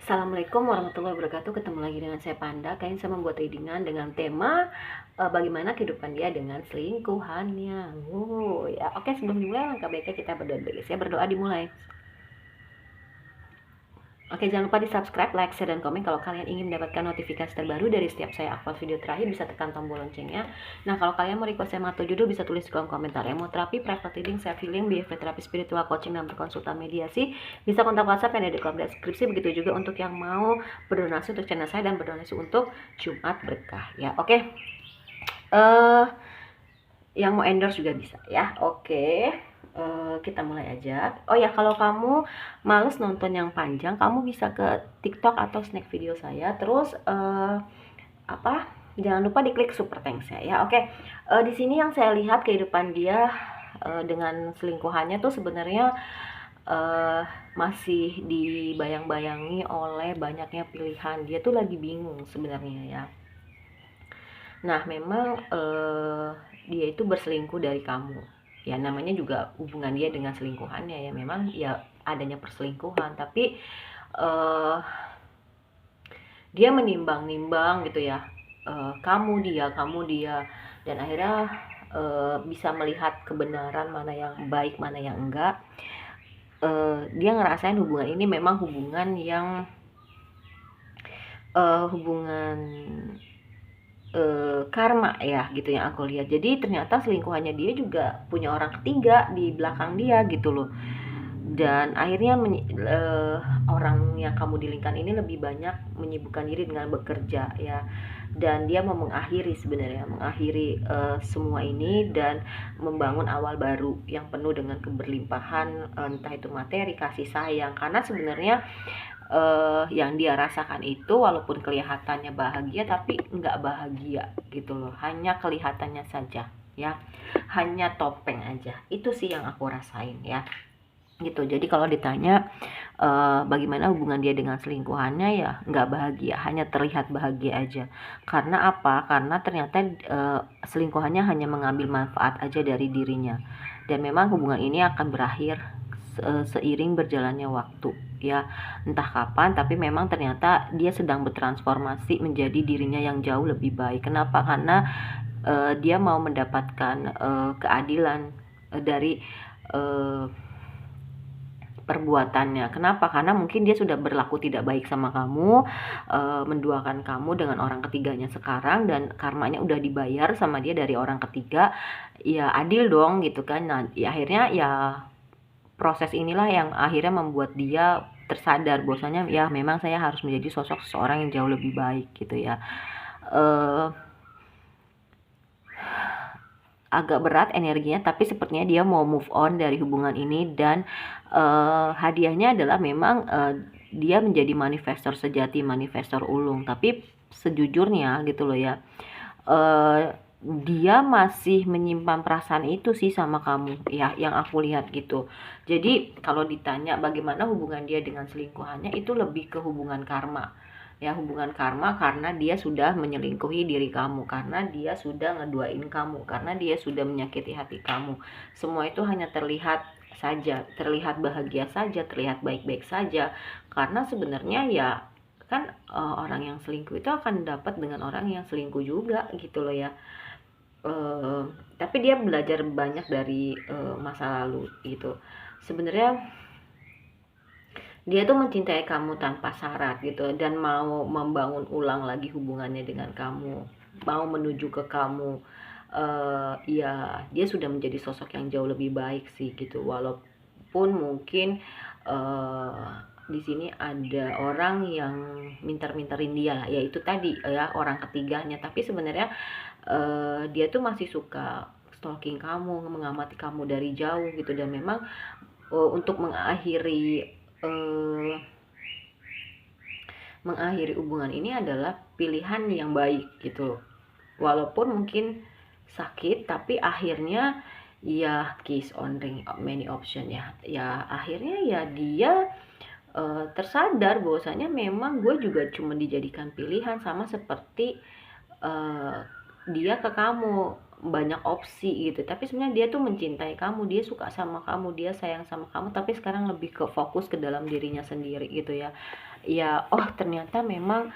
Assalamualaikum warahmatullahi wabarakatuh. Ketemu lagi dengan saya Panda. Kali ini saya membuat readingan dengan tema bagaimana kehidupan dia dengan selingkuhannya. Ya. Oke, sebelum dimulai langkah baiknya kita berdoa dulu. Saya berdoa dimulai. Oke, jangan lupa di subscribe, like, share, dan komen. Kalau kalian ingin mendapatkan notifikasi terbaru dari setiap saya upload video terakhir, bisa tekan tombol loncengnya. Nah, kalau kalian mau request tema atau judul, bisa tulis di kolom komentar. Terapi, private reading, self healing, behavior terapi, spiritual coaching, dan berkonsultan mediasi, bisa kontak WhatsApp yang ada di kolom deskripsi. Begitu juga untuk yang mau berdonasi untuk channel saya dan berdonasi untuk Jumat Berkah. Ya, oke. Yang mau endorse juga bisa ya. Oke. Kita mulai aja. Oh ya, kalau kamu males nonton yang panjang, kamu bisa ke TikTok atau snack video saya. Terus jangan lupa diklik super thanks ya. Oke. Di sini yang saya lihat kehidupan dia dengan selingkuhannya tuh sebenarnya masih dibayang-bayangi oleh banyaknya pilihan. Dia tuh lagi bingung sebenarnya ya. Nah, memang dia itu berselingkuh dari kamu. Ya, namanya juga hubungan dia dengan selingkuhannya ya. Memang ya adanya perselingkuhan, tapi dia menimbang-nimbang gitu ya. Kamu dia, dan akhirnya bisa melihat kebenaran mana yang baik, mana yang enggak. Dia ngerasain hubungan ini memang hubungan yang karma ya gitu yang aku lihat. Jadi ternyata selingkuhannya dia juga punya orang ketiga di belakang dia gitu loh. Dan akhirnya orang yang kamu dilingkan ini lebih banyak menyibukkan diri dengan bekerja ya. Dan dia mau mengakhiri semua ini dan membangun awal baru yang penuh dengan keberlimpahan, entah itu materi, kasih sayang. Karena sebenarnya yang dia rasakan itu walaupun kelihatannya bahagia tapi nggak bahagia gitu loh, hanya kelihatannya saja ya, hanya topeng aja. Itu sih yang aku rasain ya gitu. Jadi kalau ditanya bagaimana hubungan dia dengan selingkuhannya, ya nggak bahagia, hanya terlihat bahagia aja. Karena apa? Karena ternyata selingkuhannya hanya mengambil manfaat aja dari dirinya, dan memang hubungan ini akan berakhir seiring berjalannya waktu ya, entah kapan, tapi memang ternyata dia sedang bertransformasi menjadi dirinya yang jauh lebih baik. Kenapa? Karena dia mau mendapatkan keadilan dari perbuatannya. Kenapa? Karena mungkin dia sudah berlaku tidak baik sama kamu, menduakan kamu dengan orang ketiganya sekarang, dan karmanya udah dibayar sama dia dari orang ketiga. Ya adil dong gitu kan. Nah, ya akhirnya ya proses inilah yang akhirnya membuat dia tersadar bahwasanya ya memang saya harus menjadi sosok seseorang yang jauh lebih baik gitu ya. Agak berat energinya, tapi sepertinya dia mau move on dari hubungan ini, dan hadiahnya adalah memang dia menjadi manifestor sejati, manifestor ulung. Tapi sejujurnya gitu loh ya, dia masih menyimpan perasaan itu sih sama kamu ya, yang aku lihat gitu. Jadi kalau ditanya bagaimana hubungan dia dengan selingkuhannya, itu lebih ke hubungan karma ya, hubungan karma, karena dia sudah menyelingkuhi diri kamu, karena dia sudah ngeduain kamu, karena dia sudah menyakiti hati kamu. Semua itu hanya terlihat saja, terlihat bahagia saja, terlihat baik-baik saja, karena sebenarnya ya kan orang yang selingkuh itu akan dapat dengan orang yang selingkuh juga gitu loh ya. Tapi dia belajar banyak dari masa lalu gitu. Sebenarnya dia tuh mencintai kamu tanpa syarat gitu, dan mau membangun ulang lagi hubungannya dengan kamu, mau menuju ke kamu. Ya dia sudah menjadi sosok yang jauh lebih baik sih gitu, walaupun mungkin di sini ada orang yang minter-minterin dia, yaitu tadi ya orang ketiganya. Tapi sebenarnya dia tuh masih suka stalking kamu, mengamati kamu dari jauh gitu. Dan memang untuk mengakhiri hubungan ini adalah pilihan yang baik gitu. Walaupun mungkin sakit, tapi akhirnya ya kiss on ring, many option ya. Ya akhirnya ya dia tersadar bahwasanya memang gue juga cuma dijadikan pilihan, sama seperti dia ke kamu, banyak opsi gitu. Tapi sebenarnya dia tuh mencintai kamu, dia suka sama kamu, dia sayang sama kamu, tapi sekarang lebih ke fokus ke dalam dirinya sendiri gitu ya. ya oh ternyata memang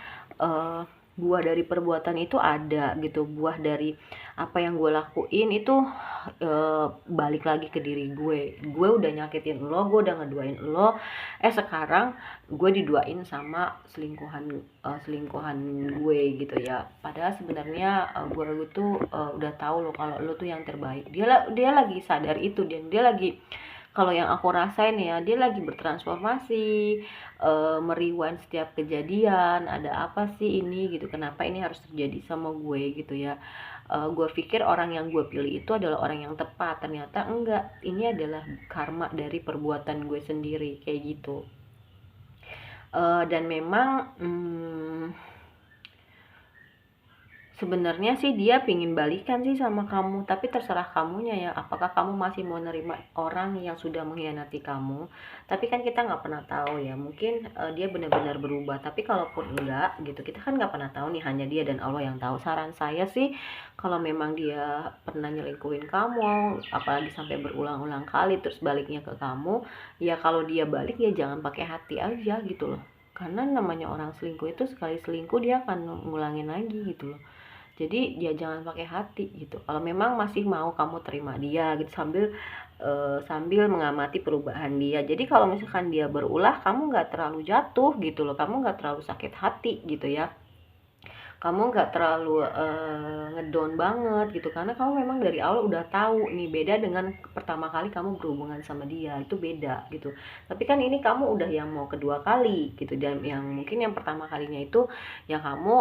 buah dari perbuatan itu ada gitu, buah dari apa yang gue lakuin itu balik lagi ke diri gue udah nyakitin lo, gue udah ngeduain lo, sekarang gue diduain sama selingkuhan gue gitu ya. Padahal sebenarnya gue tuh udah tahu lo kalau lo tuh yang terbaik. Dia lagi sadar itu, dan dia lagi, kalau yang aku rasain ya, dia lagi bertransformasi, meriwan setiap kejadian, ada apa sih ini gitu, kenapa ini harus terjadi sama gue gitu ya. Gue pikir orang yang gue pilih itu adalah orang yang tepat, ternyata enggak, ini adalah karma dari perbuatan gue sendiri kayak gitu. Dan memang sebenarnya sih dia pingin balikan sih sama kamu, tapi terserah kamunya ya, apakah kamu masih mau nerima orang yang sudah mengkhianati kamu. Tapi kan kita nggak pernah tahu ya, mungkin dia benar-benar berubah, tapi kalaupun enggak gitu, kita kan nggak pernah tahu nih, hanya dia dan Allah yang tahu. Saran saya sih, kalau memang dia pernah nyelingkuhin kamu, apalagi sampai berulang-ulang kali terus baliknya ke kamu, ya kalau dia balik ya jangan pakai hati aja gitu loh, karena namanya orang selingkuh itu sekali selingkuh dia akan ngulangin lagi gitu loh. Jadi dia jangan pakai hati gitu. Kalau memang masih mau kamu terima dia gitu, sambil mengamati perubahan dia. Jadi kalau misalkan dia berulah, kamu nggak terlalu jatuh gitu loh, kamu nggak terlalu sakit hati gitu ya, kamu nggak terlalu ngedown banget gitu, karena kamu memang dari awal udah tahu nih, beda dengan pertama kali kamu berhubungan sama dia, itu beda gitu. Tapi kan ini kamu udah yang mau kedua kali gitu, dan yang mungkin yang pertama kalinya itu yang kamu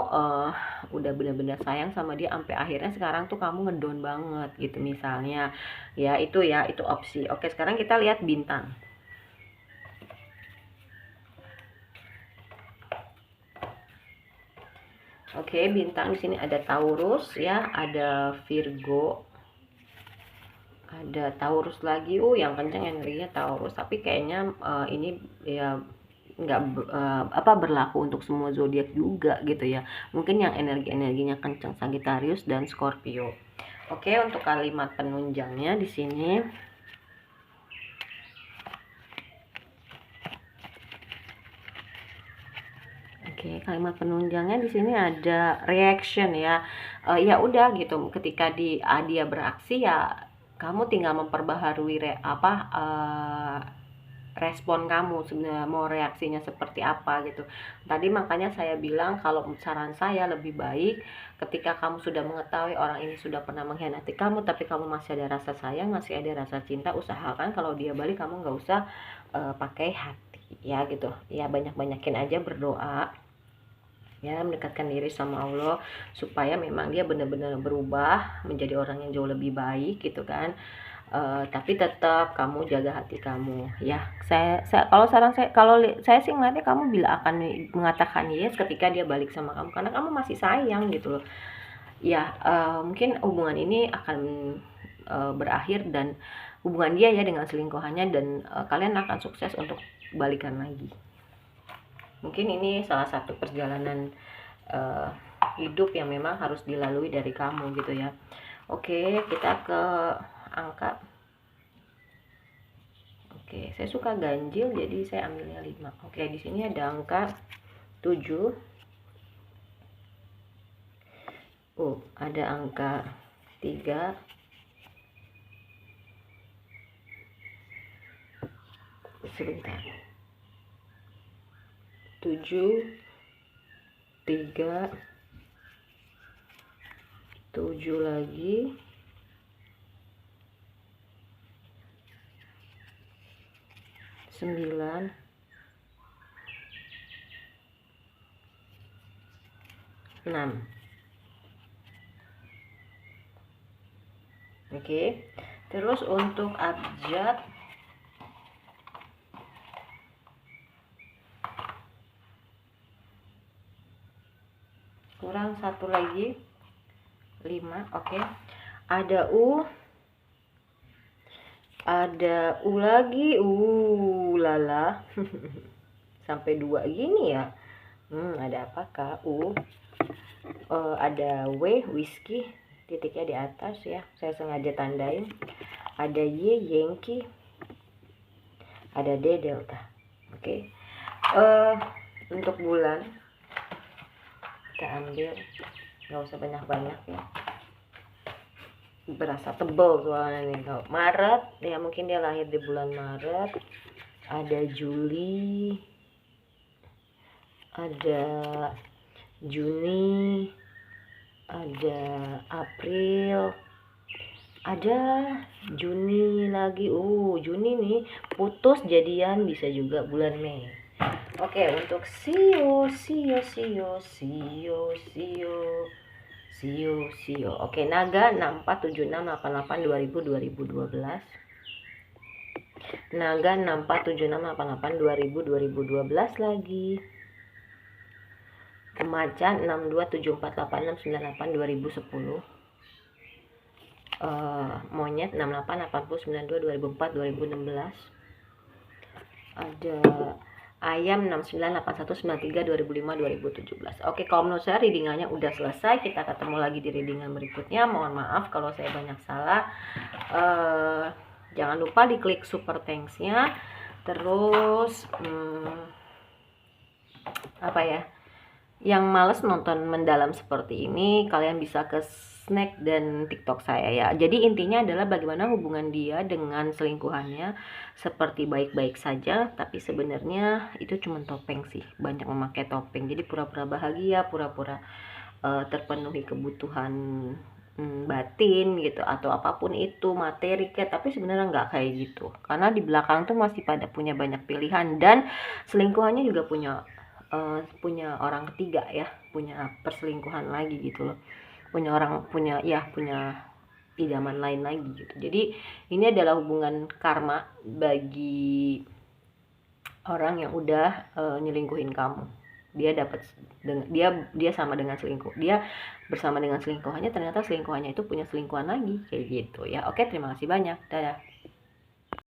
udah benar-benar sayang sama dia sampai akhirnya sekarang tuh kamu ngedown banget gitu misalnya ya, itu opsi. Oke, sekarang kita lihat bintang. Oke, bintang di sini ada Taurus ya, ada Virgo, ada Taurus lagi. Yang kenceng energinya Taurus, tapi kayaknya ini ya nggak berlaku untuk semua zodiak juga gitu ya. Mungkin yang energinya kenceng Sagittarius dan Scorpio. Oke, untuk kalimat penunjangnya di sini. Oke, kalimat penunjangnya di sini ada reaction ya. Ya udah gitu, ketika dia beraksi ya kamu tinggal memperbaharui respon kamu sebenarnya, mau reaksinya seperti apa gitu. Tadi makanya saya bilang kalau saran saya lebih baik ketika kamu sudah mengetahui orang ini sudah pernah mengkhianati kamu, tapi kamu masih ada rasa sayang, masih ada rasa cinta, usahakan kalau dia balik kamu nggak usah pakai hati ya gitu ya, banyakin aja berdoa ya, mendekatkan diri sama Allah supaya memang dia benar-benar berubah menjadi orang yang jauh lebih baik gitu kan. Tapi tetap kamu jaga hati kamu ya. Kalau saran saya, kalau saya sih ngeliatnya kamu bila akan mengatakan yes ketika dia balik sama kamu, karena kamu masih sayang gitu loh ya. Mungkin hubungan ini akan berakhir, dan hubungan dia ya dengan selingkuhannya, dan kalian akan sukses untuk balikan lagi. Mungkin ini salah satu perjalanan hidup yang memang harus dilalui dari kamu gitu ya. Oke, kita ke angka. Oke, saya suka ganjil jadi saya ambilnya 5. Oke, di sini ada angka 7. Ada angka 3. Sebentar. 7, 3, 7 lagi, 9, 6. Oke, terus untuk abjad kurang satu lagi, 5. Oke, ada U lagi, lala. Sampai 2 gini ya. Ada apakah ada W, whisky, titiknya di atas ya, saya sengaja tandain. Ada Y, Yankee. Ada D, Delta. Oke. Untuk bulan kita ambil, nggak usah banyak-banyak ya, berasa tebel soalnya nih. Kalau Maret ya, mungkin dia lahir di bulan Maret. Ada Juli, ada Juni, ada April, ada Juni lagi. Juni nih putus jadian, bisa juga bulan Mei. Oke, untuk sio. Oke, naga 647688 2000 2012. Naga 647688 2000 2012 lagi. Macan 62748698 2010. Monyet 688092 2004 2016. Ada ayam 698193 2005 2017. Oke, kalau menurut saya readingannya udah selesai. Kita ketemu lagi di readingan berikutnya. Mohon maaf kalau saya banyak salah. Jangan lupa diklik super thanks-nya. Terus apa ya, yang males nonton mendalam seperti ini, kalian bisa ke snack dan TikTok saya ya. Jadi intinya adalah bagaimana hubungan dia dengan selingkuhannya, seperti baik-baik saja, tapi sebenarnya itu cuma topeng sih. Banyak memakai topeng. Jadi pura-pura bahagia, pura-pura terpenuhi kebutuhan batin gitu, atau apapun itu, materi kayak, tapi sebenarnya nggak kayak gitu. Karena di belakang tuh masih pada punya banyak pilihan, dan selingkuhannya juga punya orang ketiga ya, punya perselingkuhan lagi gitu loh, punya idaman lain lagi gitu. Jadi ini adalah hubungan karma bagi orang yang udah nyelingkuhin kamu. Dia sama dengan selingkuh, dia bersama dengan selingkuhannya, ternyata selingkuhannya itu punya selingkuhan lagi kayak gitu ya. Oke, terima kasih banyak, dadah.